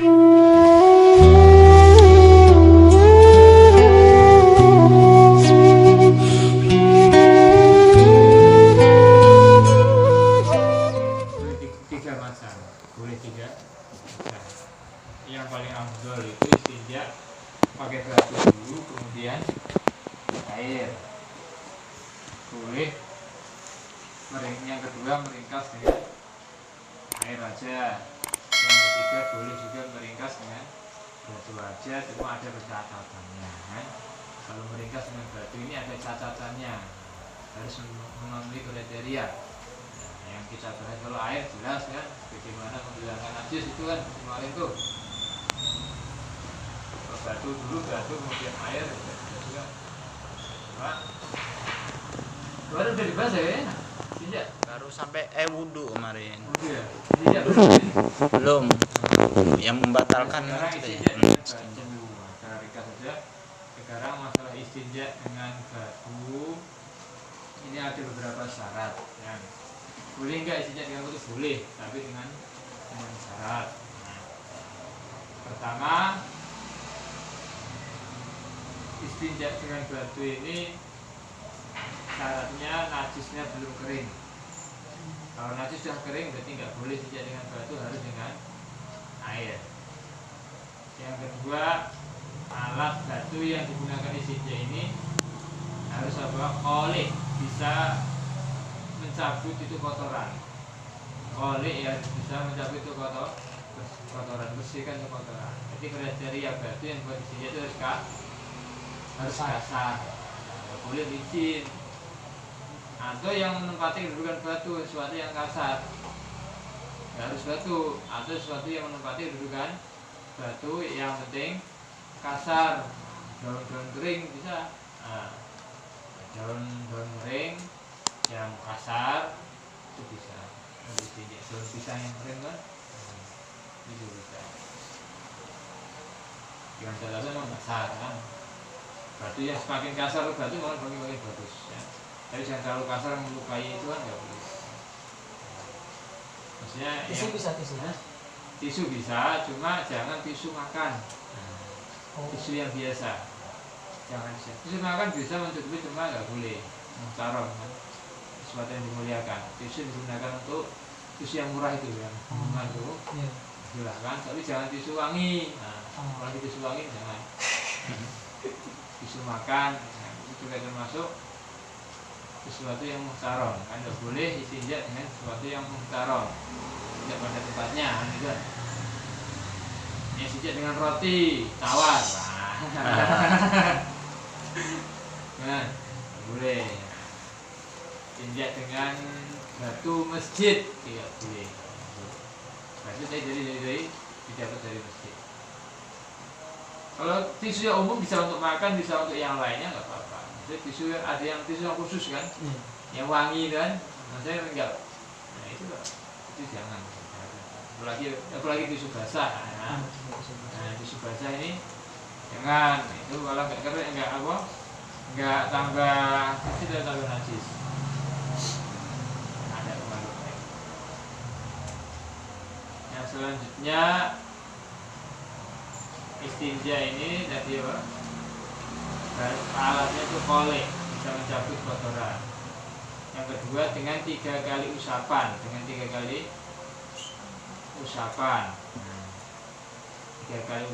Tiga macam, boleh tiga. Nah, yang paling afdol itu istinja pakai batu dulu, kemudian air. Boleh yang kedua meringkas dengan air aja. Yang ketiga boleh juga meringkas dengan batu aja, cuma ada catatannya kan? Kalau meringkas dengan batu ini ada catatannya, harus memenuhi kriteria. Nah, yang kita bahas kalau air jelas kan, bagaimana menghilangkan najis itu kan kemarin tuh. Batu dulu, batu kemudian air juga. Pak, baru udah dibahas ya? Tidak. Baru sampai wudhu kemarin. Wudhu ya? Tidak belum. Yang membatalkan sekarang itu ya. Kita ringkas saja. Sekarang masalah istinja dengan batu ini ada beberapa syarat ya. Boleh enggak istinja dengan batu? Boleh, tapi dengan syarat. Nah, pertama, istinja dengan batu ini syaratnya najisnya belum kering. Kalau najis sudah kering berarti nggak boleh istinja dengan batu, harus dengan air. Yang kedua, alat batu yang digunakan istinja ini harus apa? Oleh, bisa mencabut itu kotoran. Oleh ya bisa mencabut itu kotoran, bersihkan itu kotoran. Jadi kriteria batu yang buat istinja itu harus kasar, nggak boleh licin. Atau yang menempati kedudukan batu, sesuatu yang kasar, nggak harus batu. Atau sesuatu yang menempati kedudukan batu, yang penting kasar. Daun-daun kering bisa, daun kering yang kasar itu bisa. Daun pisang yang kering kan itu bisa. Yang jelas memang kasar kan. Batu yang semakin kasar batu malah semakin bagus ya. Tapi jangan terlalu kasar melukai itu kan nggak boleh. Maksudnya tisu bisa tisu. Tisu bisa, cuma jangan tisu makan. Tisu yang biasa. Jangan tisu makan bisa mencukupi, cuma nggak boleh muhtaram kan. Sesuatu yang dimuliakan. Tisu digunakan untuk tisu yang murah itu yang bunga itu. Silakan, tapi jangan tisu wangi. Nah, kalau tisu wangi jangan. Tisu makan, nah, itu juga termasuk sesuatu yang muhtaram. Kan tidak boleh istinja dengan sesuatu yang muhtaram, tidak pada tempatnya gitu. Istinja dengan roti tawar, nah, boleh. Istinja dengan batu masjid tidak boleh. Batu saya dari didapat dari masjid. Kalau tisu yang umum bisa untuk makan, bisa untuk yang lainnya nggak apa-apa. Jadi tisu ada yang tisu yang khusus kan, yang wangi kan, maksudnya enggak. Nah itu jangan. Apalagi tisu basah. Nah tisu basah ini jangan. Itu kalau nggak kering nggak tambah najis, tidak tambah najis. Ada kemaluan. Yang selanjutnya istinja ini tadi apa? Alatnya itu kolek, bisa mencabut kotoran. Yang kedua dengan 3 kali usapan, 3 kali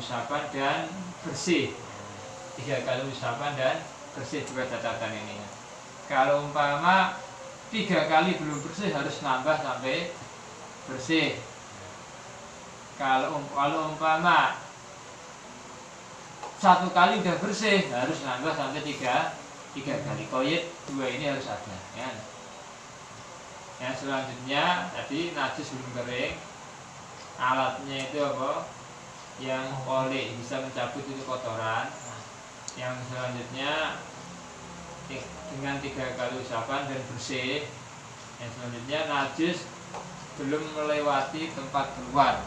usapan dan bersih. 3 kali usapan dan bersih juga catatan ini. Kalau umpama 3 kali belum bersih, harus nambah sampai bersih. Kalau umpama 1 kali udah bersih, harus nambah sampai 3 kali. Koyit 2 ini harus ada ya. Yang selanjutnya tadi najis belum kering, alatnya itu apa? Yang oleh, bisa mencabut itu kotoran. Yang selanjutnya dengan 3 kali usapan dan bersih. Yang selanjutnya najis belum melewati tempat keluar.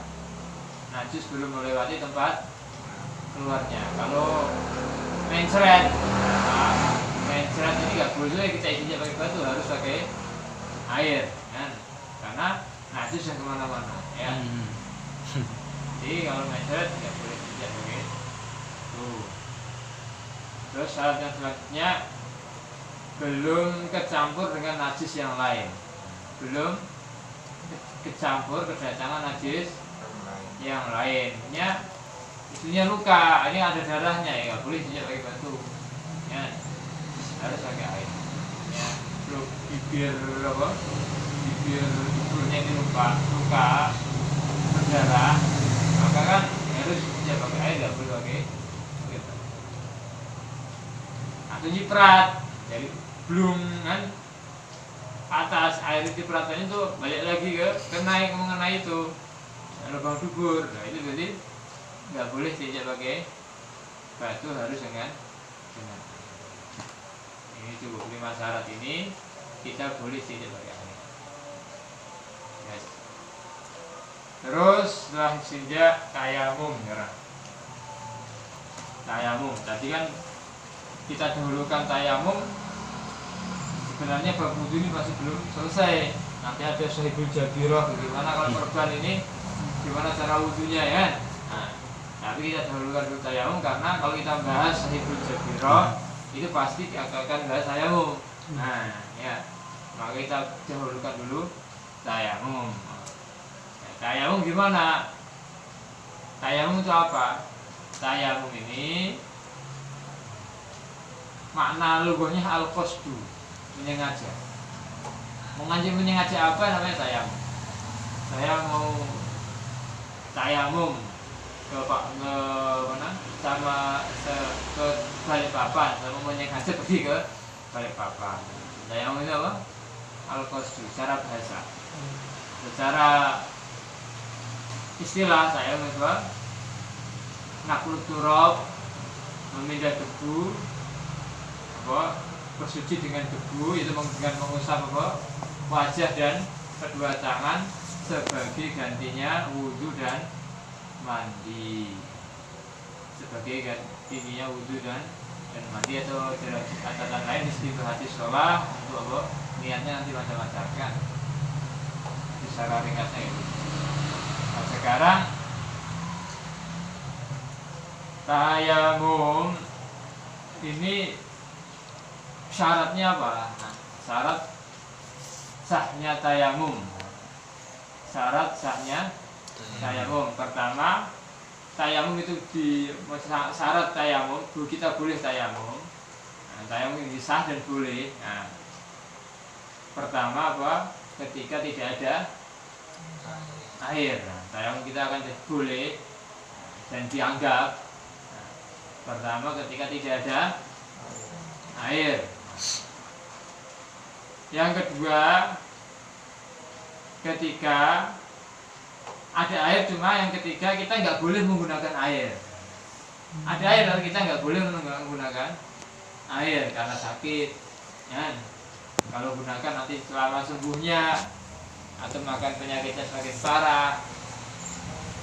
Najis belum melewati tempat keluarnya. Kalau mencret ini nggak boleh kita istinja pakai batu, harus pakai air kan, karena najis yang kemana-mana ya. Jadi kalau mencret nggak boleh diinjak begitu. Terus syarat yang selanjutnya belum kecampur dengan najis yang lain. Belum kecampur kedatangan najis yang lainnya, isunya luka, ini ada darahnya ya nggak boleh diinjak pakai batu ya, harus pakai air ya. Belum bibir apa, bibir bibirnya ini luka berdarah, maka kan harus diinjak pakai air, nggak boleh pakai batu. Atau nyiprat, jadi belum kan atas air cipratannya itu balik lagi ke mengenai itu lubang dubur. Nah itu berarti nggak boleh diinjak pakai batu, harus dengan ini cukup 5 syarat ini kita boleh diinjak pakai air. Yes. Terus setelah istinja tayamum ya. Tayamum tadi kan kita dahulukan tayamum. Sebenarnya bab wudu ini masih belum selesai. Nanti ada sahibul jabiroh, bagaimana kalau korban ini gimana cara wudunya ya. Nah, tapi kita dahulukan dulu tayamum karena kalau kita bahas sahibul jabiroh itu pasti akan bahas tayamum. Nah, ya. Maka kita dahulukan dulu tayamum. Nah, tayamum gimana? Tayamum itu apa? Tayamum ini makna lughahnya al-qasdu, menyengaja. Menyengaja apa namanya tayamum? Saya mau tayamum ke mana? Ke Balikpapan, saya mau menyengaja pergi ke Balikpapan. Tayamum itu apa? Al-qasdu secara bahasa. Secara istilah tayamum itu apa? Naklut turab, memindah debu, apa? Bersuci dengan debu, itu dengan mengusap apa? Wajah dan kedua tangan sebagai gantinya wudhu dan mandi. Sebagai gantinya wudhu dan mandi, atau catatan lain istibahati sholat untuk apa? Niatnya nanti macam-macam kan. Secara ringkasnya itu. Nah sekarang tayamum ini syaratnya apa? Nah, syarat sahnya tayamum. Syarat sahnya tayamum. Pertama, tayamum itu syarat tayamum, kita boleh tayamum. Nah, tayamum ini sah dan boleh. Nah, pertama apa? Ketika tidak ada air. Nah, tayamum kita akan boleh dan dianggap. Pertama ketika tidak ada air. Yang kedua, ketika ada air, cuma yang ketiga kita nggak boleh menggunakan air. Ada air tapi kita nggak boleh menggunakan air karena sakit. Ya. Kalau gunakan nanti selama sembuhnya atau makan penyakitnya semakin parah.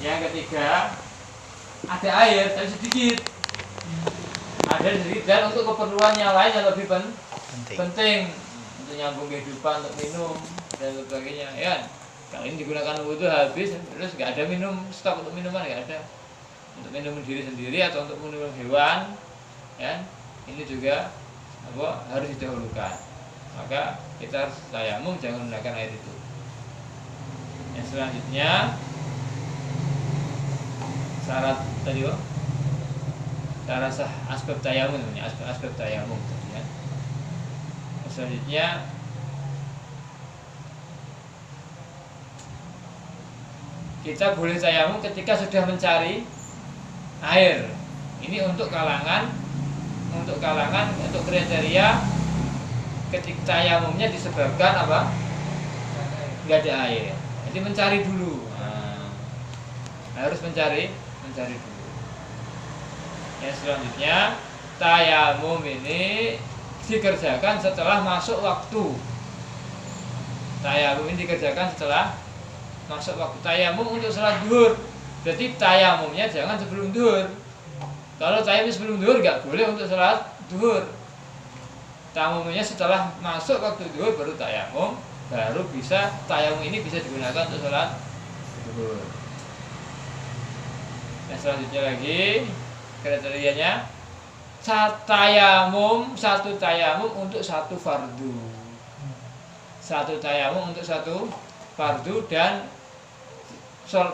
Yang ketiga, ada air tapi sedikit. Ada sedikit dan untuk keperluan yang lain yang lebih penting untuk nyambung kehidupan, untuk minum dan sebagainya ya. Kalau ini digunakan wudhu habis terus nggak ada minum, stok untuk minuman nggak ada, untuk minum diri sendiri atau untuk minum hewan ya, ini juga apa harus didahulukan. Maka kita harus tayamum, jangan menggunakan air itu. Yang selanjutnya syarat tadi cara sah asbab tayamum, asbab tayamum ya. Selanjutnya kita boleh tayamum ketika sudah mencari air. Ini untuk kalangan untuk kriteria ketika tayamumnya disebabkan apa? Nggak ada air. Jadi mencari dulu. Harus mencari dulu. Yang selanjutnya tayamum ini dikerjakan setelah masuk waktu. Tayamum ini dikerjakan setelah masuk waktu. Tayamum untuk sholat duhur. Jadi tayamumnya jangan sebelum duhur. Kalau tayamum sebelum duhur nggak boleh untuk sholat duhur. Tayamumnya setelah masuk waktu duhur baru tayamum, baru bisa tayamum ini bisa digunakan untuk sholat duhur. Yang selanjutnya lagi kriterianya tayamum, satu tayamum untuk satu fardu. Satu tayamum untuk satu fardu dan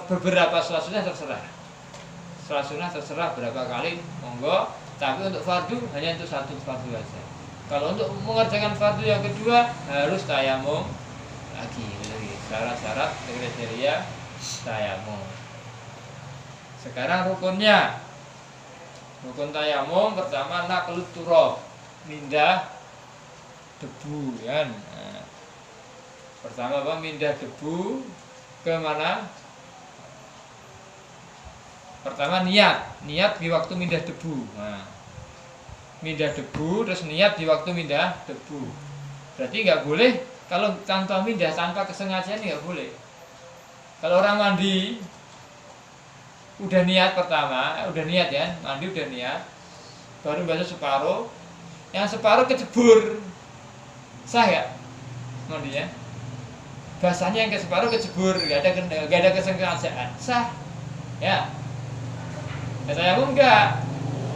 beberapa sholat sunnah terserah. Sholat sunnah terserah berapa kali, monggo. Tapi untuk fardu hanya untuk satu fardu saja. Kalau untuk mengerjakan fardu yang kedua harus tayamum lagi. Syarat-syarat kriteria tayamum. Sekarang rukunnya. Rukun tayamum pertama naqlut turab, mindah debu kan. Nah, pertama apa? Mindah debu ke mana? Pertama niat di waktu mindah debu. Nah, mindah debu terus niat di waktu mindah debu. Berarti nggak boleh kalau tanpa mindah, tanpa kesengajaan nggak boleh. Kalau orang mandi udah niat pertama, udah niat ya, mandi udah niat, baru basuh separuh, yang separuh kecebur, sah ya mandinya? Basahnya yang ke separuh kecebur, gak ada kesengajaan, sah ya. Tayamum enggak.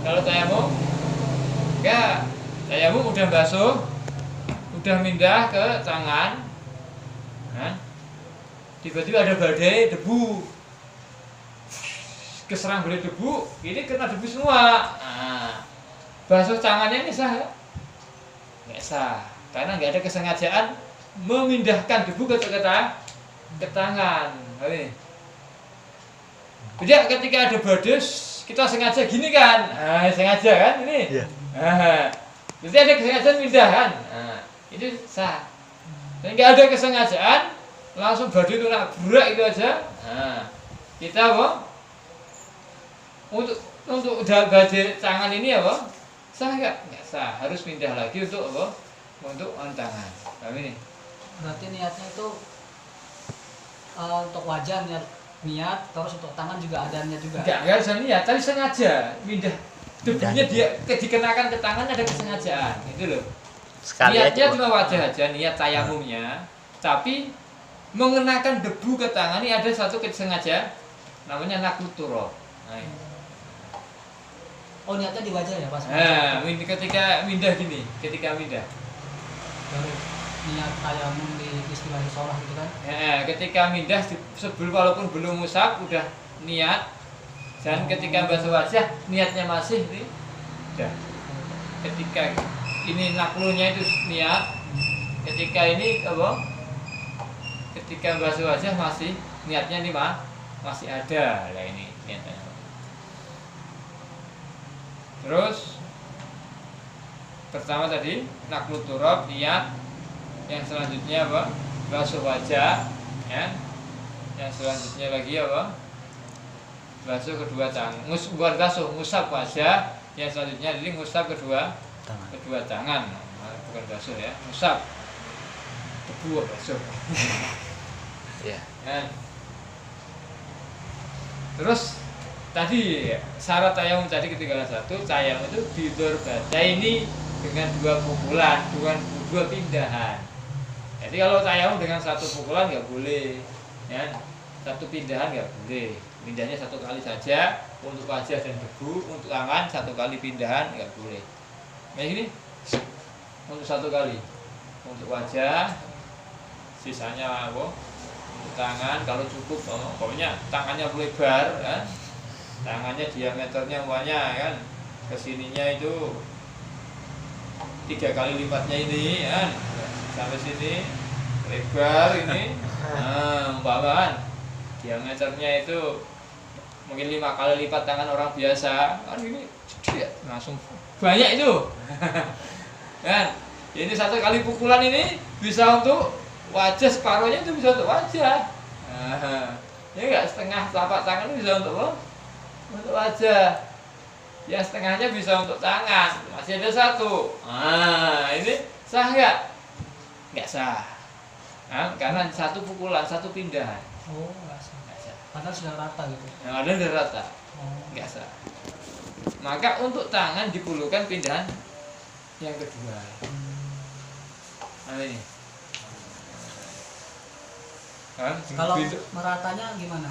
Kalau tayamum enggak. Tayamum udah basuh, udah mindah ke tangan, nah, tiba-tiba ada badai debu, keserang badai debu, ini kena debu semua. Nah, basuh tangannya ini sah ya? Nggak sah, karena nggak ada kesengajaan memindahkan debu ke tangan. Tidak, ketika ada badai kita sengaja gini kan, sengaja kan ini. Yeah. Berarti ada kesengajaan pindah kan, itu sah. Dan nggak ada kesengajaan, langsung badai itu nak berak itu aja. Kita apa? Untuk badai tangan ini apa? Sah nggak? Nggak sah. Harus pindah lagi untuk apa? Untuk tangan. Paham ini? Berarti niatnya itu untuk wajah niat, terus untuk tangan juga ada niat juga. Enggak harus niat, tapi sengaja pindah debunya dia dikenakan ke tangan, ada kesengajaan, itu loh. Sekali niatnya cuma wajah aja, niat tayamumnya, tapi mengenakan debu ke tangan ini ada satu kesengajaan, namanya naqlut turab. Oh, niatnya di wajah ya pas? Ketika mindah gini, ketika mindah. Baru niat tayamum di istilah sholat gitu kan? Ketika mindah sebelum walaupun belum musab udah niat, dan ketika basuh wajah niatnya masih nih, udah. Ketika ini naklunya itu niat, ketika ini apa? Ketika basuh wajah masih niatnya nih masih ada lah ini niatnya. Terus pertama tadi naqlut turab niat. Yang selanjutnya apa? Basuh wajah, ya. Yang selanjutnya lagi apa? Basuh kedua tangan. Bukan basuh, ngusap wajah. Yang selanjutnya jadi ngusap kedua tangan. Bukan basuh ya, ngusap. Debu basuh. Ya. Terus tadi syarat tayamum tadi ketinggalan satu, tayamum itu bidorbatai dengan dua pukulan, dengan dua pindahan. Jadi kalau tayamum dengan satu pukulan nggak boleh, ya. Satu pindahan nggak boleh. Pindahnya satu kali saja untuk wajah dan debu, untuk tangan satu kali pindahan nggak boleh. Kayak gini, untuk satu kali, untuk wajah, sisanya apa? Untuk tangan kalau cukup, pokoknya tangannya lebar, kan? Tangannya diameternya umpamanya kan, kesininya itu 3 kali lipatnya ini, kan? Sampai sini lebar ini, umpama diameternya itu mungkin 5 kali lipat tangan orang biasa, kan ini langsung banyak itu, kan? Ini satu kali pukulan ini bisa untuk wajah, separuhnya itu bisa untuk wajah, ya enggak, setengah telapak tangan itu bisa untuk wajah, ya setengahnya bisa untuk tangan, masih ada satu, ini sah nggak? Nggak sah, karena satu pukulan, satu pindahan. Oh, nggak sah. Padahal sudah rata gitu. Yang ada sudah rata, nggak sah. Maka untuk tangan diperlukan pindahan yang kedua. Ini. Kalau meratanya gimana?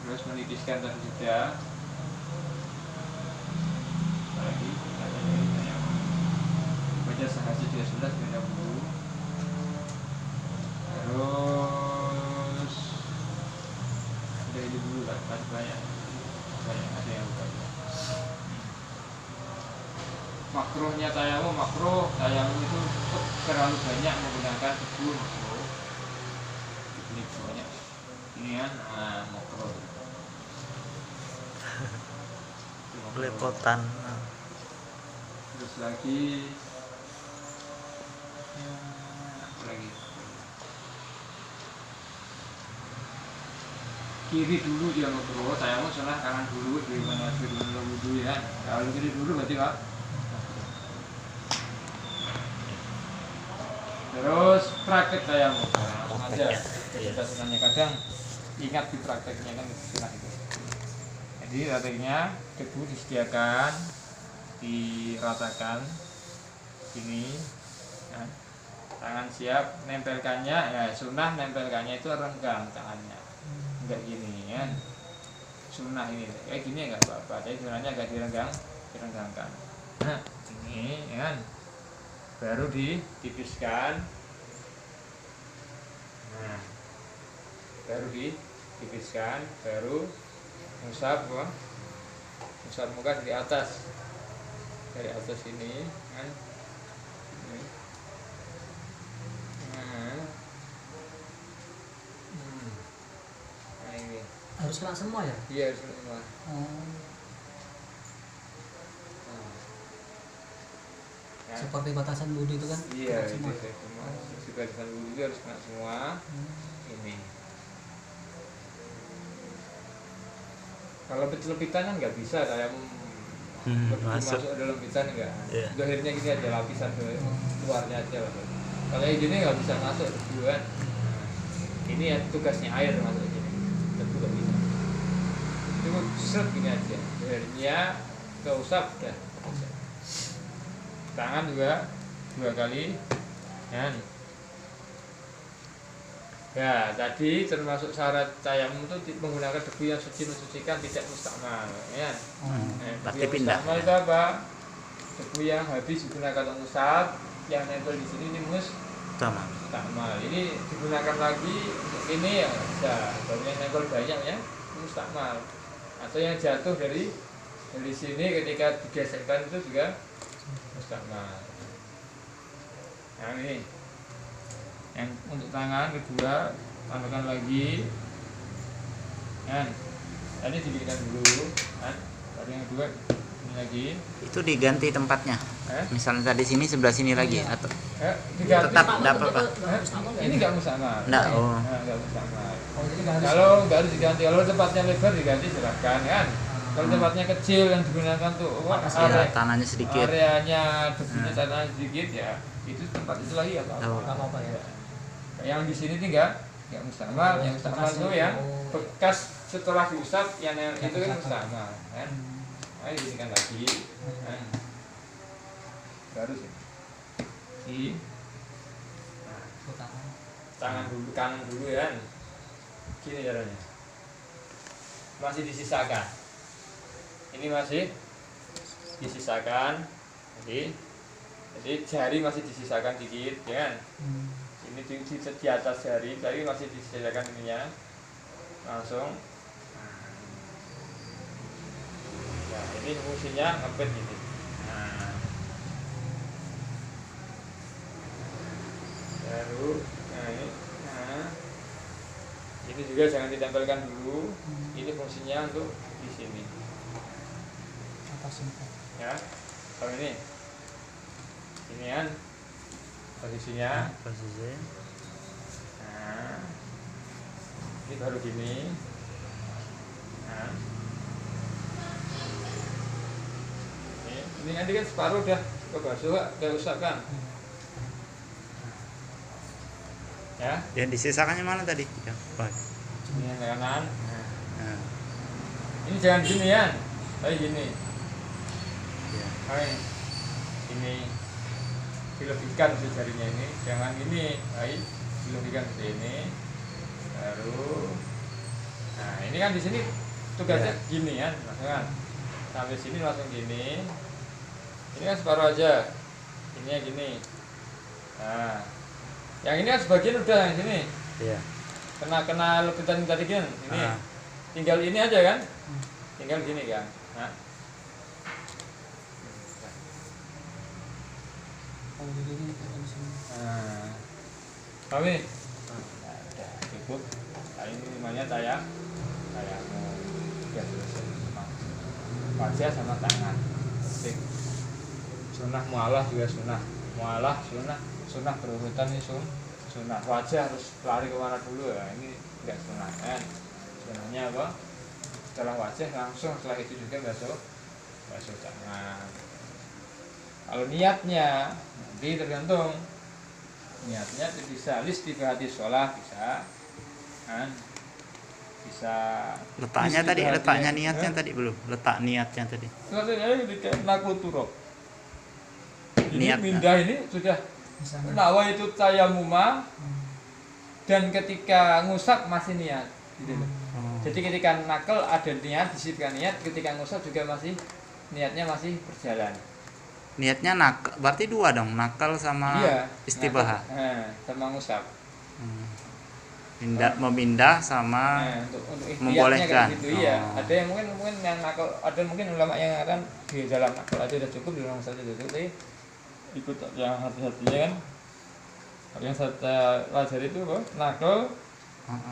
Terus menitiskan tadi sudah. Lagi baca sehasi 13 beda buku. Terus udah ini dulu kan banyak ada yang lupa. Makruhnya tayamum, itu terlalu banyak menggunakan debu makruh. Ini banyak. Ini kan makruh. Belepotan. Terus lagi apa lagi? Kiri dulu dia makruh, tayamum salah kanan dulu di mana wudhu ya. Kalau kiri dulu berarti Pak. Terus praktek tayamum. Langsung aja. Kita sunahnya kadang ingat di prakteknya kan sunah itu. Jadi prakteknya debu disediakan, diratakan ini ya. Tangan siap, nempelkannya ya sunah nempelkannya itu renggang tangannya, enggak gini ya. Sunah ini kayak gini enggak apa-apa, tapi sunahnya agak direnggangkan. Nah ini ya, baru ditipiskan. Nah baru ditipiskan, baru ngusap muka dari atas ini kan. Nah ini Harus kena semua ya? iya harus semua. Ya. Seperti batasan wudhu itu kan? Iya Kena itu semua. semua. Batasan wudhu itu harus kena semua. Ini. Kalau pecel-petan kan nggak bisa tayamum masuk dalam pitan enggak. Yeah. Akhirnya gini aja lapisan luarnya aja lah. Kalau yang gini nggak bisa masuk duluan. Ini ya tugasnya air masuk gini. Tentu nggak bisa. Cuma seret gini aja. Akhirnya keusap dah. Tangan juga 2 kali. Ya, tadi termasuk syarat tayamum itu menggunakan debu yang suci mensucikan tidak mustakmal, ya. Pasti Debu yang pindah. mustakmal itu apa? Debu yang habis digunakan untuk musab, yang nempel di sini ini mustakmal. Ini digunakan lagi untuk ini ya bisa. Kalau yang nempel banyak ya mustakmal. Atau yang jatuh dari sini ketika digesekkan itu juga mustakmal. Nah ini. Yang untuk tangan kedua tambahkan lagi kan, tadi dibikinkan dulu kan, tadi yang kedua ini lagi Itu diganti tempatnya. Misalnya tadi sini sebelah sini lagi atau diganti. tetap dapat Pak. Ini nggak mustakmal. Enggak, oh. Nggak mustakmal. Oh, jadi nggak harus. Kalau nggak harus diganti, kalau tempatnya lebar diganti silahkan kan. Kalau tempatnya kecil yang digunakan tuh Ya, tanahnya sedikit. areanya debunya tanahnya sedikit ya itu tempat itu lagi apa? Oh. Nggak apa-apa ya. Yang di sini nih nggak mustakmal, yang mustakmal itu yang bekas setelah diusap yang itu kan mustakmal kan. Nah, ini kan lagi kan. Baru sih tangan dulu, kanan dulu ya. Gini caranya. Masih disisakan. Ini masih disisakan. Jadi jari masih disisakan dikit ya kan. Ini di atas jari, tapi masih disisakan ininya. Langsung. Nah, ini fungsinya ngepet gini. Nah. Baru, ini juga jangan ditempelkan dulu. Ini fungsinya untuk di sini. Atas ini. Ya, kalau ini kan posisinya. Posisi. Nah, ini baru gini. Nah, ini nanti kan separuh udah kebasuh, udah usap kan? Ya, Yang disisakannya mana tadi? Ya, Pak. ini yang kanan. Nah, Ini jangan gini ya, kayak gini. ya. Hai, ini dilebihkan si jarinya ini, jangan ini, hai, dilebihkan seperti ini, baru, Nah ini kan di sini tugasnya Iya. gini kan, kan sampai sini langsung gini. Ini kan separuh aja, ini ya gini. Nah, yang ini kan sebagian udah yang sini Iya. kena lebihan tadi kan, ini Ah. tinggal ini aja kan, tinggal gini kan. Nah, Kalau jadi ini di sini. nah. Kami, nah, udah cukup. Nah, ini namanya tayamu, udah selesai. Wajah sama tangan. Sip. Sunnah mualah juga sunnah, mualah sunnah berurutan ini sunnah. Wajah harus lari kemana dulu ya, ini enggak sunnah kan. Sunnahnya apa? Setelah wajah langsung setelah itu juga basuh tangan. Kalau niatnya nanti tergantung niatnya bisa istibahati sholat bisa kan, bisa Letaknya tadi, istibahati- letaknya niatnya Hah? tadi belum. Letak niatnya tadi. Sebenarnya ketika nakul turok ini Niat, mindah ini sudah Bisa. nawa itu tayamuma Hmm. dan ketika ngusap masih niat gitu loh. Oh. Jadi ketika nakal ada niat, disipkan niat, ketika ngusap juga masih niatnya masih berjalan. Niatnya nakal, berarti dua dong, nakal sama istibahah. Nah, sama ngusap. Memindah sama Nah, untuk membolehkan. kayak gitu iya. Oh. Ada yang mungkin yang nakal, ada mungkin ulama yang akan di dalam nakal aja udah cukup, di dalam saja cukup. Tapi ikut yang hati-hatinya kan. Yang saya pelajari itu apa? Nakal.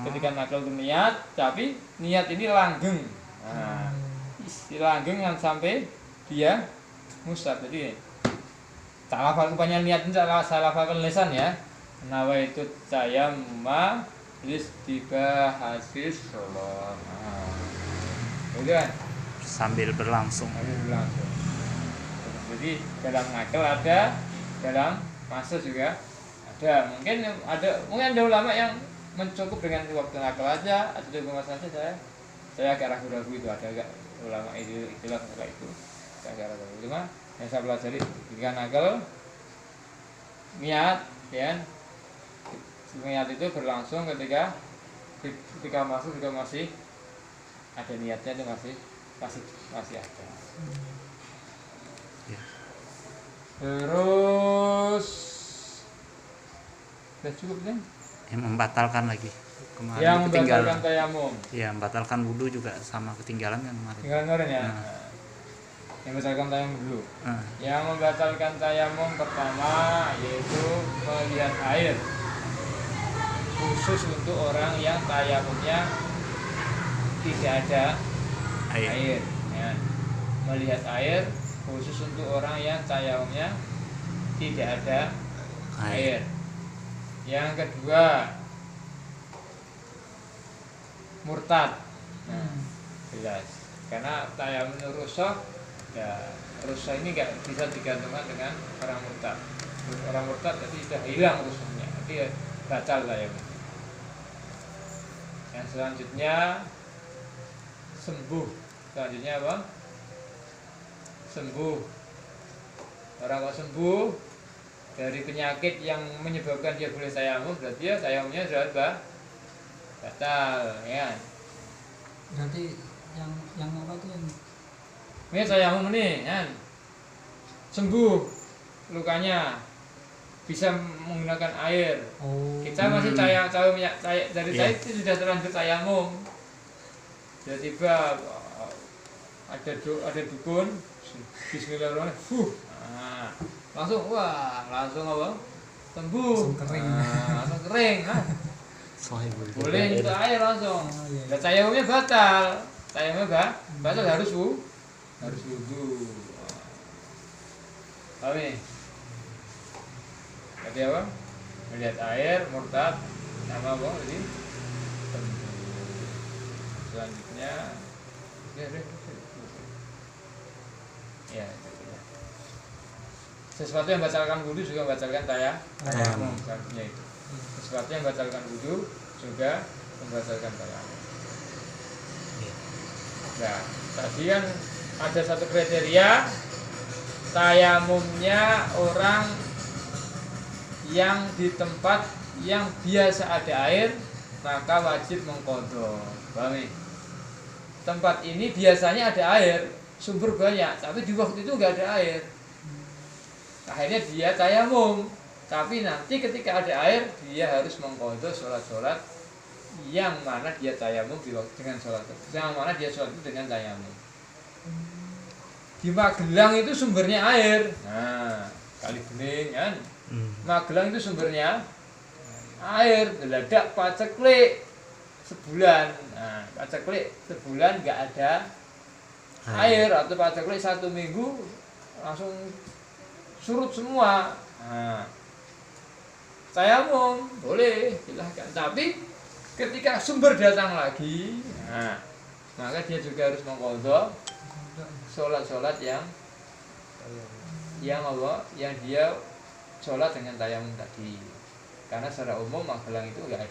Ketika nakal itu niat, tapi niat ini langgeng. Nah, langgeng yang sampai dia musab. Jadi salah banyak niat ini salah lisan ya. Nawaitu tayammuma istibahatis sholat. Itu kan sambil berlangsung. harus langsung. Jadi dalam nakal ada, dalam masa juga ada. Mungkin ada ulama yang mencukup dengan waktu nakal aja atau di masa saja. Saya agak ragu-ragu itu ada agak ulama itulah masalah itu. Saya agak ragu. Cuma yang saya pelajari ketika nakal niat ya. Niat itu berlangsung ketika masuk juga masih ada niatnya itu masih ada. Ya. Terus sudah cukup kan? Yang membatalkan lagi. Kemarin Yang ketinggalan. membatalkan tayamum. Ya, membatalkan wudhu juga sama ketinggalan kan kemarin. Tinggal kemarin ya. Nah. Yang membatalkan tayamum dulu. Nah, Yang membatalkan tayamum pertama yaitu melihat air. Khusus untuk orang yang tayamumnya tidak ada air. Ya. Melihat air khusus untuk orang yang tayamumnya tidak ada air. Yang kedua murtad. Nah, jelas. Karena tayamum rusak, ya rusak ini nggak bisa digantungkan dengan orang murtad. Orang murtad jadi sudah hilang rusaknya, jadi batal tayamum. Yang selanjutnya sembuh. Selanjutnya apa? Sembuh. Orang kalau sembuh dari penyakit yang menyebabkan dia boleh tayamum, berarti ya tayamumnya sudah batal, ya. Berarti yang apa tuh yang Ini tayamum nih, kan? Sembuh lukanya, bisa menggunakan air. Kita masih dari saya itu sudah terlanjur tayamum. Tiba-tiba ada dukun, bismillahirrahmanirrahim. Nah, langsung apa? Sembuh. Langsung kering. Langsung kering. Boleh Iya. itu air langsung. iya. Dan tayamumnya batal. Batal harus wudu. Paham? Tadi apa? Melihat air, murtad, sama apa tadi? Selanjutnya ya, sesuatu yang batalkan wudu juga membatalkan tayamum. Selanjutnya itu. Sesuatu yang membatalkan wudu juga membatalkan tayamum. Nah, tadi kan ada satu kriteria tayamumnya orang yang di tempat yang biasa ada air, maka wajib mengqadha. Paham ya? Tempat ini biasanya ada air, sumber banyak, tapi di waktu itu nggak ada air. Akhirnya dia tayamum, tapi nanti ketika ada air dia harus mengqadha sholat-sholat yang mana dia tayamum di waktu dengan sholat, yang mana dia sholat itu dengan tayamum. Di Magelang itu sumbernya air, nah Kali Bening kan, Magelang itu sumbernya air, geladak paceklik sebulan, nah paceklik sebulan nggak ada air atau paceklik 1 minggu langsung surut semua. Nah, tayamum boleh silahkan, tapi ketika sumber datang lagi, nah, maka dia juga harus mengqadha sholat-sholat yang Allah, yang dia sholat dengan tayamum tadi. Karena secara umum Magelang itu nggak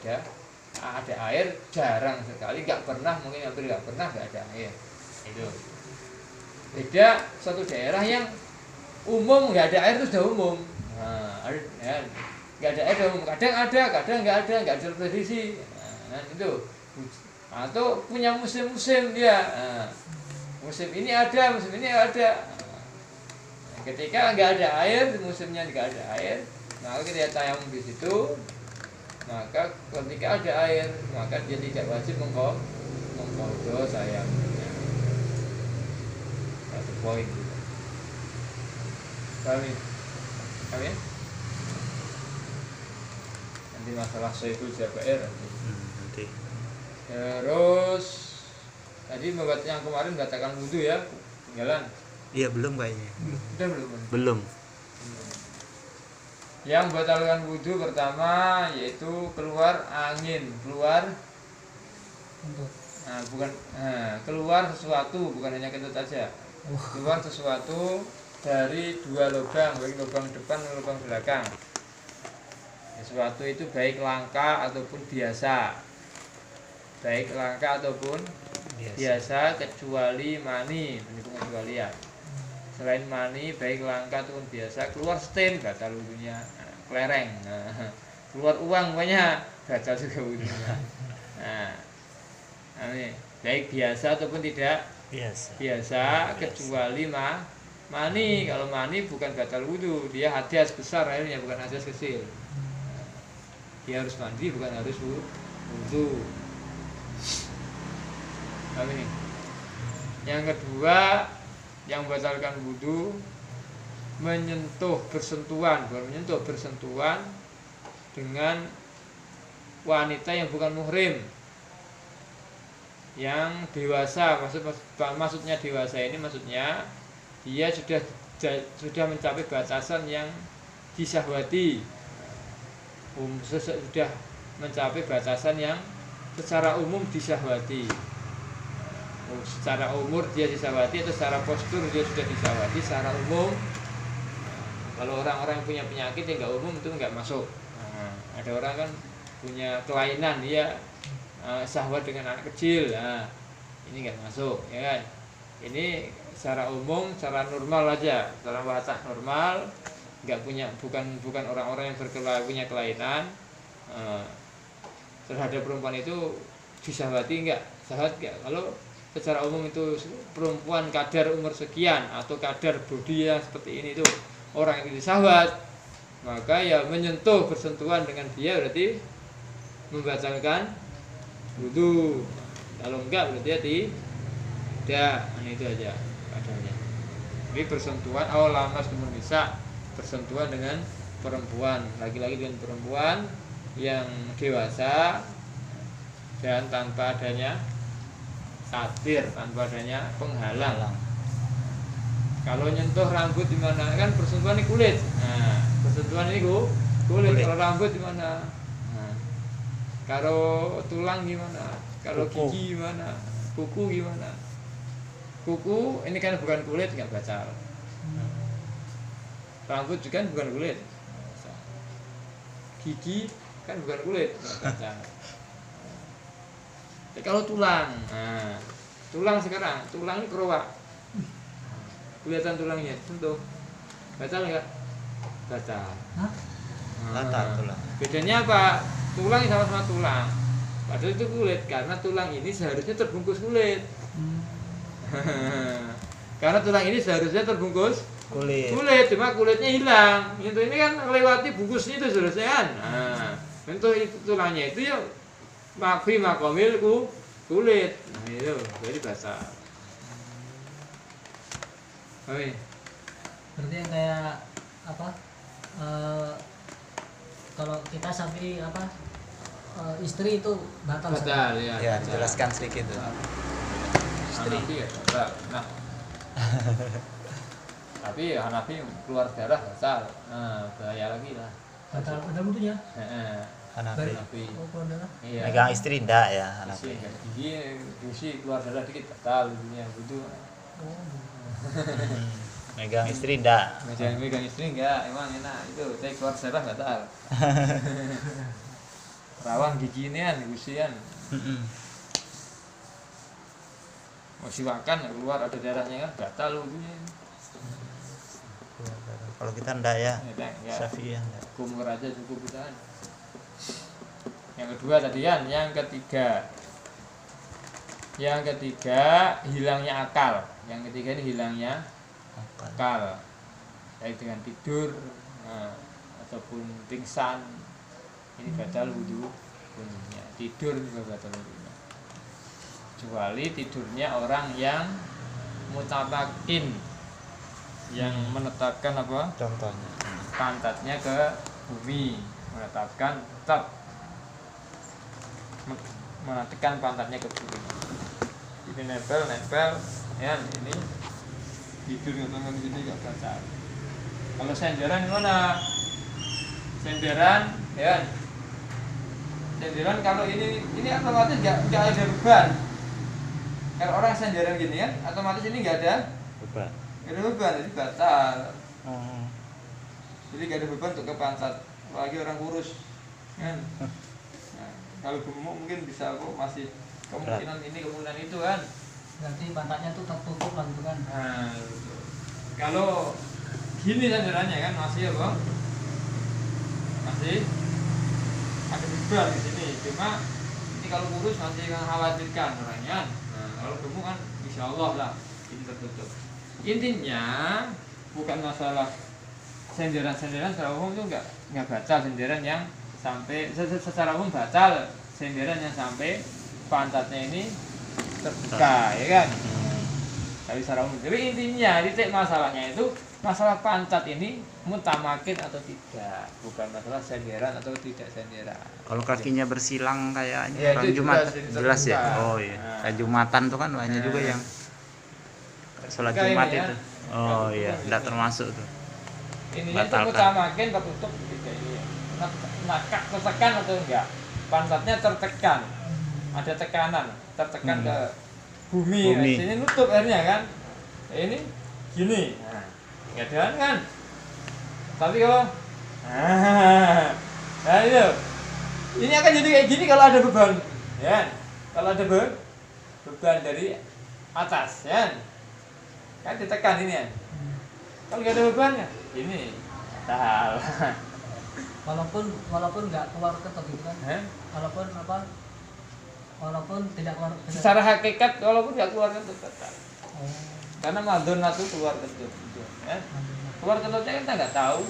ada air, jarang sekali, nggak pernah, mungkin hampir nggak pernah nggak ada air. Itu beda satu daerah yang umum nggak ada air itu sudah umum. Nah, ya, nggak ada air sudah umum. Kadang ada, kadang nggak ada prediksi. Nah, itu atau punya musim-musim dia. Nah, musim ini ada, musim ini ada. Nah, ketika nggak ada air, musimnya nggak ada air, maka kita tayamum di situ. Maka ketika ada air, maka dia tidak wajib mengqadha tayamumnya. Satu poin. Paham ya? Nanti masalah Syaikul Jabair nanti. Terus tadi membuat yang kemarin batalkan wudu ya, tinggalan. Iya belum kayaknya. Udah belum? Belum. Yang batalkan wudu pertama yaitu keluar angin, keluar keluar sesuatu, bukan hanya kentut saja. Keluar sesuatu dari 2 lubang, baik lubang depan dan lubang belakang. Sesuatu itu baik langka ataupun biasa. Baik langka ataupun biasa kecuali mani, menipu pengecualian. Selain mani, baik langka ataupun biasa, keluar stain batal wudunya. Kelereng, keluar uang banyak batal juga wudunya. Nah, ini baik biasa ataupun tidak biasa kecuali mani. Kalau mani bukan batal wudu, dia hadas besar airnya, bukan hadas kecil. Dia harus mandi, bukan harus wudu. Ini yang kedua yang membatalkan wudu, bersentuhan dengan wanita yang bukan muhrim, yang dewasa. Maksudnya dewasa ini maksudnya dia sudah mencapai batasan yang disahwati, sudah mencapai batasan yang secara umum disahwati. Secara umur dia disahwati atau secara postur dia sudah disahwati secara umum. Kalau orang-orang yang punya penyakit yang nggak umum itu nggak masuk. Ada orang kan punya kelainan, dia syahwat dengan anak kecil, ini nggak masuk, ya kan? Ini secara umum, secara normal aja, secara watak normal, nggak punya, bukan orang-orang yang punya kelainan. Terhadap perempuan itu disahwati nggak? Syahwat nggak? Kalau secara umum itu perempuan kadar umur sekian atau kadar bodi yang seperti ini itu orang yang disahwat, maka ya menyentuh, bersentuhan dengan dia berarti membatalkan wudu. Kalau enggak berarti tidak. Nah, itu aja adanya. Ini bersentuhan lamas bisa bersentuhan dengan perempuan, laki-laki dengan perempuan yang dewasa dan tanpa adanya satir, tanpa adanya penghalang. Kalau nyentuh rambut di mana, kan bersentuhan ini kulit. Nah, bersentuhan ini kulit. Kalau rambut di mana? Nah, kalau tulang gimana? Kalau gigi gimana? Kuku gimana? Kuku ini kan bukan kulit, nggak batal. Rambut juga bukan kulit. Gigi kan bukan kulit, nggak batal. Kalau tulang, tulang sekarang, tulang ini keruak, kelihatan tulangnya, sentuh, batal nggak? Batal. Batal tulang. Bedanya apa? Tulang sama-sama tulang, Padahal itu kulit, karena tulang ini seharusnya terbungkus kulit. Karena tulang ini seharusnya terbungkus Kulit. cuma kulitnya hilang. Itu ini kan melewati bungkusnya itu seharusnya kan. Nah, untuk itu tulangnya itu ya makfi makomil kulit. Nah itu jadi basal. Oke. Berarti yang kayak apa? Kalau kita sampai apa? Istri itu batal. Batal ya. Ya, dijelaskan sedikit tuh. Istri ya batal. Nah. Tapi Hanafi keluar darah batal. Nah, bahaya lagi lah. Batal ada wudhunya. Heeh. Hanafi. Oh, keluar darah. Iya. Megang istri enggak ya Isi, Hanafi. gigi keluar darah dikit batal wudhunya wudu. Oh. Megang istri enggak. Megang istri enggak, emang enak itu. Saya keluar darah batal. Rawan gigi ini kan, gusian. Mau siwakan keluar ada darahnya kan batal wudhunya. Kalau kita enggak ya. Enggak. Syafi'iyah enggak. Kumur aja cukup kita kan. Yang kedua tadi kan, yang ketiga hilangnya akal. Yang ketiga ini hilangnya akal. Baik dengan tidur ataupun pingsan. Ini batal wudunya. Tidur juga batal wudunya. Kecuali tidurnya orang yang mutamakin, yang menetapkan apa? Contohnya. Pantatnya ke bumi, menetapkan tetap menekan pantatnya ke bumi. Ini nempel ya, ini tidur nggak gini nggak batal. Kalau senderan gimana? Senderan ya, senderan kalau ini otomatis nggak ada beban. Kalau orang senderan gini kan otomatis ini nggak ada Beban. jadi batal. Oh. Jadi nggak ada beban untuk ke pantat, apalagi orang kurus kan. Nah, kalau gemuk mungkin bisa kok, masih kemungkinan ini kemungkinan itu kan. Berarti pantatnya tuh tertutup lah gitu kan. Nah, gitu. Kalau gini senderannya kan masih apa? Masih ada beban di sini. Cuma ini kalau kurus masih khawatirkan orangnya. Nah, kalau gemuk kan insya Allah lah ini tertutup. Intinya bukan masalah senderan secara umum itu nggak batal senderan yang sampai secara umum batal senderan yang sampai pantatnya ini terbuka ya kan. Tapi secara umum. Tapi intinya titik masalahnya itu masalah pantat ini mutamakin atau tidak, bukan masalah senderan atau tidak senderan. Kalau kakinya bersilang kayaknya Ya, orang itu Jumat jelas ya. terbuka. Oh iya. Nah. Kayak Jumatan tuh kan banyak juga yang sholat Terbuka Jumat ini ya. itu. Oh iya, Terbuka enggak gitu. termasuk tuh. Ininya itu Batalkan. mutamakin tertutup gitu ini. Nakak tertekan atau enggak? Pantatnya tertekan. Ada tekanan, tertekan ke bumi. Bumi. Sini nutup akhirnya kan. Ini gini. Nah, enggak jalan kan? Tapi kalau nah itu. Ini akan jadi kayak gini kalau ada beban. Ya. Kalau ada beban dari atas, ya. Kan ditekan ini ya. Kalau nggak ada bebannya, ini batal. Walaupun nggak keluar ketok gitu kan. Walaupun tidak keluar ketok. Secara hakikat walaupun nggak keluar kentut batal. Oh. Karena madonna itu keluar kentut, ya. Keluar kentutnya kita nggak tahu.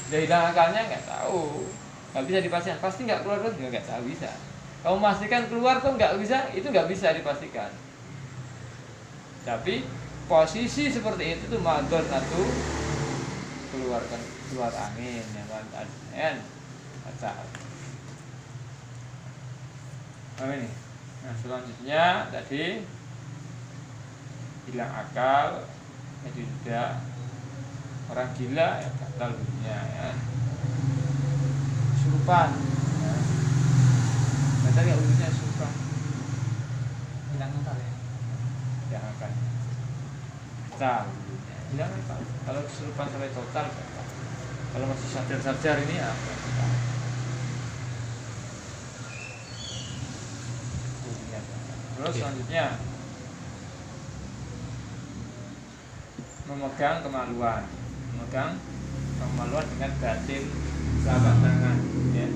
Dari hilang akalnya nggak tahu. Nggak bisa dipastikan. Pasti nggak keluar kentut nggak tahu bisa. Kamu memastikan keluar kok nggak bisa, itu nggak bisa dipastikan. Tapi posisi seperti itu tuh madonna tuh keluar angin yang batal. Apa ini? Nah selanjutnya tadi hilang akal, jadi tidak orang gila ya batal dunia ya. Surupan, ya. Batal ya umumnya surupan. Hilang akal ya. Hilang akal. Batal. Hilang akal. Kalau kesurupan sampai total batal. Kalau masih sadar ini ya batal. Terus selanjutnya memegang kemaluan dengan batin telapak tangan, ya,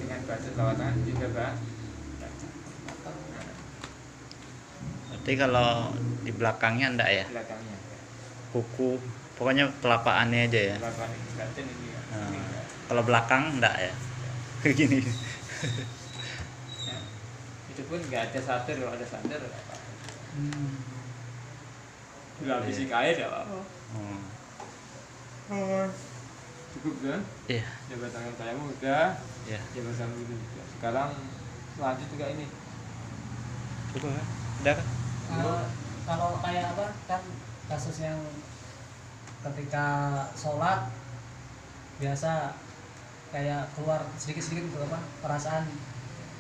dengan bacot lewat tangan juga batal. Berarti kalau di belakangnya enggak ya? Belakangnya Kuku, pokoknya telapakannya aja ya. belakang ini batin ini ya. Nah, Ini enggak. kalau belakang enggak ya? Gini. Ya. Itu pun nggak ada satir, kalau ada satir nggak apa-apa. Dilapisi kain nggak apa-apa. Cukup kan? Iya. Jabat tangan tayamu udah, Iya. jabat tangan itu juga. Sekarang lanjut juga ini. Cukup kan? Udah kan? Kalau kayak apa kan kasus yang ketika sholat biasa kayak keluar sedikit-sedikit gitu apa perasaan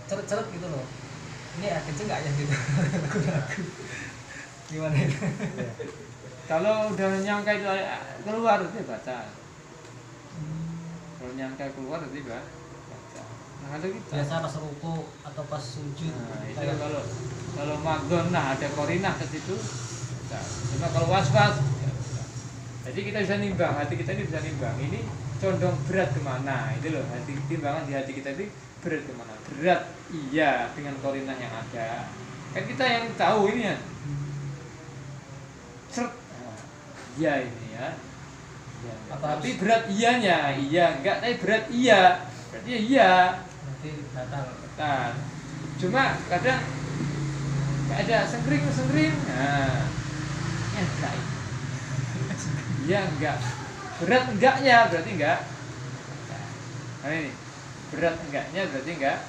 ceret-ceret gitu loh, ini ya kenceng nggak ya gitu ragu-ragu gimana itu? Kalau udah nyangka itu keluar itu baca. Kalau nyangka keluar itu baca. Nah ada kita. Biasa pas ruku atau pas sujud Nah, itu kayak kalau madon, nah ada korinah ke situ. Nah, cuma kalau was-was, ya, jadi kita bisa nimbang, hati kita ini bisa nimbang. Ini condong berat kemana? Itu loh, timbangan di hati kita ini berat kemana? Berat, iya dengan korinah yang ada. Kan kita yang tahu ini ya. Seret, nah, iya ini ya. Iya, tapi berat iyanya, iya enggak, tapi berat iya. Berarti ya iya. berarti batal. Nah, cuma kadang nggak ada sengkring. Nah, enggak. Iya enggak. Berat enggaknya berarti enggak. Nah ini berat enggaknya berarti enggak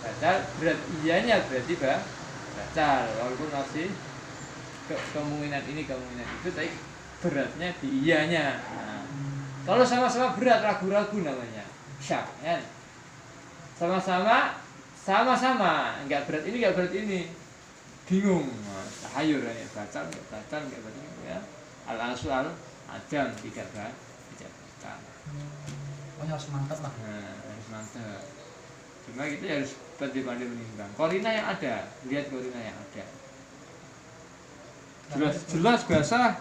batal. Berat iyanya berarti batal. Walaupun masih kemungkinan ini kemungkinan itu, tapi beratnya di iyanya. Nah, kalau sama-sama berat ragu-ragu namanya syak ya. Sama-sama enggak berat ini enggak berat ini, bingung, tahayur ya, batal enggak berarti ya. Al-asal adam tidak batal. Pokoknya harus mantap lah. Nah, harus mantap. Cuma kita harus pandai-pandai menimbang. Korina yang ada, lihat korina yang ada. Jelas basah.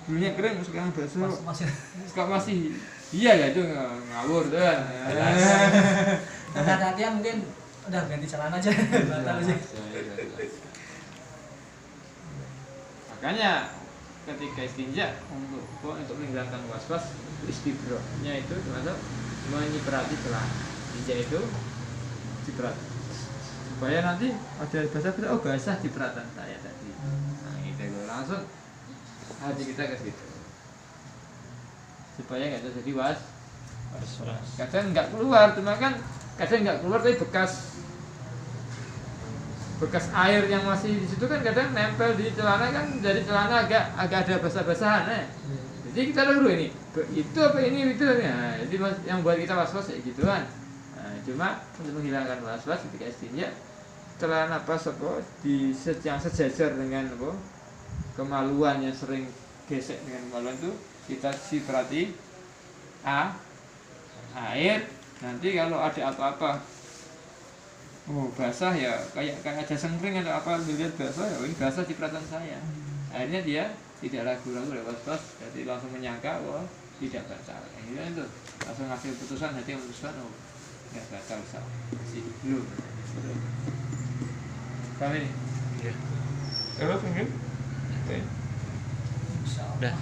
Dulunya kering, sekarang basah. Masih iya ya itu ngawur tuh kan. Hati-hati mungkin udah ganti celana aja batal aja. Makanya ketika istinja untuk menghilangkan was-was, istibrohnya itu termasuk menyiprati celah istinja itu ciprat supaya nanti ada basah-basah, oh basah cipratan saya tadi. Nah itu langsung hati kita ke situ supaya nggak terjadi was. Kadang nggak keluar, cuma kan kadang nggak keluar tapi bekas air yang masih di situ kan kadang nempel di celana, kan dari celana agak ada basah-basahan ya. Jadi kita tahu dulu ini itu apa ini itu ya. Jadi yang buat kita was-was ya gituan. Nah, cuma untuk menghilangkan was-was ketika istinja, celana pas apa di yang sejajar dengan apa kemaluan yang sering gesek dengan kemaluan itu kita siprati air. Nanti kalau ada apa-apa, oh basah ya, kayak ada sengkring atau apa, dilihat basah ya, ini basah cipratan saya. Akhirnya dia tidak ragu-ragu lewat was, jadi langsung menyangka wah tidak batal. Akhirnya itu langsung ngasih putusan, hati memutuskan oh nggak batal sah, masih belum. Paham ini? Iya. Kalau pengen? Udah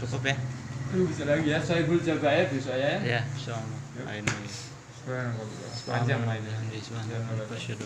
cukup ya? Lu bisa lagi ya, saya belum coba ya besok ya. Ya, insyaallah. Ini Panjang mainnya. Bismillahirrahmanirrahim.